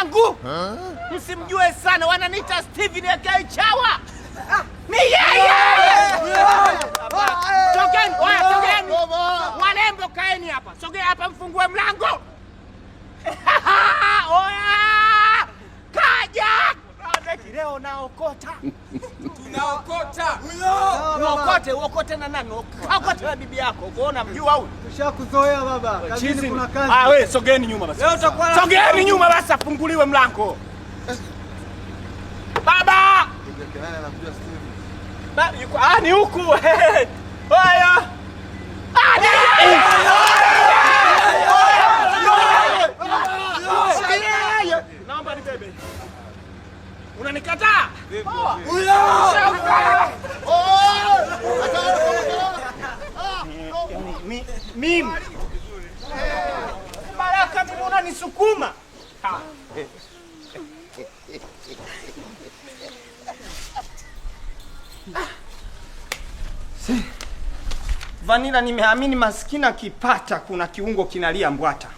mwanangu. Msimjue sana, wananiita Steven K. Chawa. Ni yeye. Sogeni, sogeni. Walembo kaeni hapa. Sogea hapa mfungue mlango. Oya! Kaja! Leo naokota. Tunaokota. Uokote na nani? Uokote na bibi yako. Unaona mjua huyu? Tushakuzoea baba. Kazini kuna kazi. Wewe sogeni nyuma basi. Sogeni nyuma basi afunguliwe mlango. Baba! Ni huku. Haya. Naomba nibebe. Unanikataa? Mimi. Baraka mimi unanisukuma. Vanila, nimeamini maskini akipata kuna kiungo kinalia mbwata.